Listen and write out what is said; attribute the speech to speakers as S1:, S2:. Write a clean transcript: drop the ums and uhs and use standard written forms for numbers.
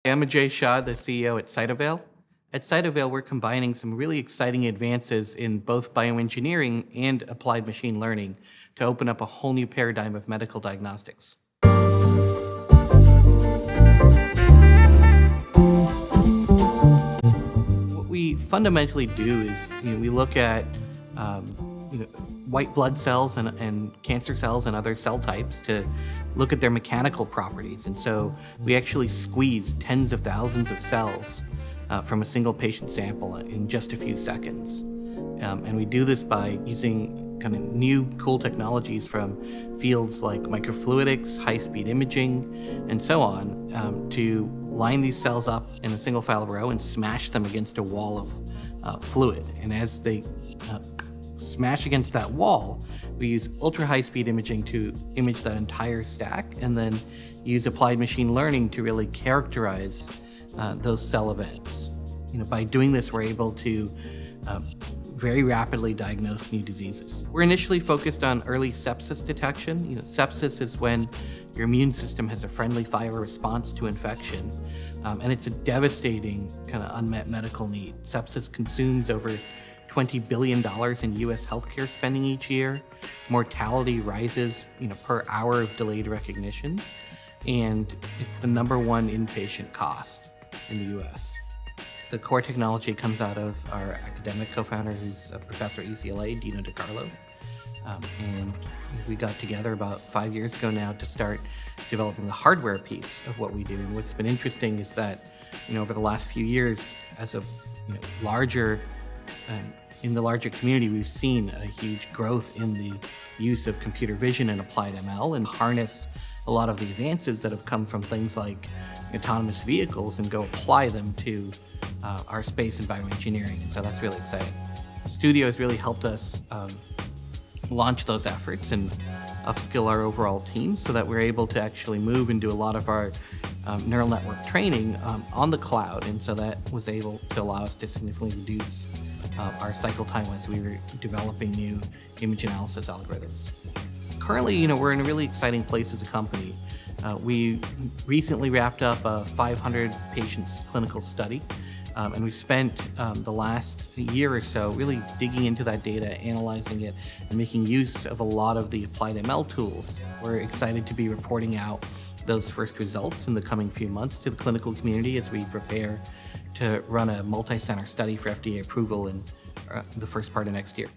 S1: I'm Ajay Shah, the CEO at Cytovale. At Cytovale, we're combining some really exciting advances in both bioengineering and applied machine learning to open up a whole new paradigm of medical diagnostics. What we fundamentally do is, we look at um, white blood cells and cancer cells and other cell types to look at their mechanical properties. And so we actually squeeze tens of thousands of cells from a single patient sample in just a few seconds. And we do this by using kind of new cool technologies from fields like microfluidics, high-speed imaging, and so on, to line these cells up in a single file row and smash them against a wall of fluid. And as they smash against that wall, we use ultra high-speed imaging to image that entire stack, and then use applied machine learning to really characterize those cell events. By doing this, we're able to very rapidly diagnose new diseases. We're initially focused on early sepsis detection. Sepsis is when your immune system has a friendly fire response to infection, and it's a devastating kind of unmet medical need. Sepsis consumes over $20 billion in U.S. healthcare spending each year. Mortality rises, per hour of delayed recognition, and it's the #1 inpatient cost in the U.S. The core technology comes out of our academic co-founder, who's a professor at UCLA, Dino DiCarlo. And we got together about 5 years ago now to start developing the hardware piece of what we do. And what's been interesting is that, over the last few years, as a larger in the larger community, we've seen a huge growth in the use of computer vision and applied ML, and harness a lot of the advances that have come from things like autonomous vehicles and go apply them to our space in bioengineering. And so that's really exciting. The studio has really helped us launch those efforts and upskill our overall team so that we're able to actually move and do a lot of our neural network training on the cloud. And so that was able to allow us to significantly reduce our cycle time as we were developing new image analysis algorithms. Currently, we're in a really exciting place as a company. We recently wrapped up a 500 patients clinical study, and we spent the last year or so really digging into that data, analyzing it, and making use of a lot of the applied ML tools. We're excited to be reporting out those first results in the coming few months to the clinical community as we prepare to run a multi-center study for FDA approval in the first part of next year.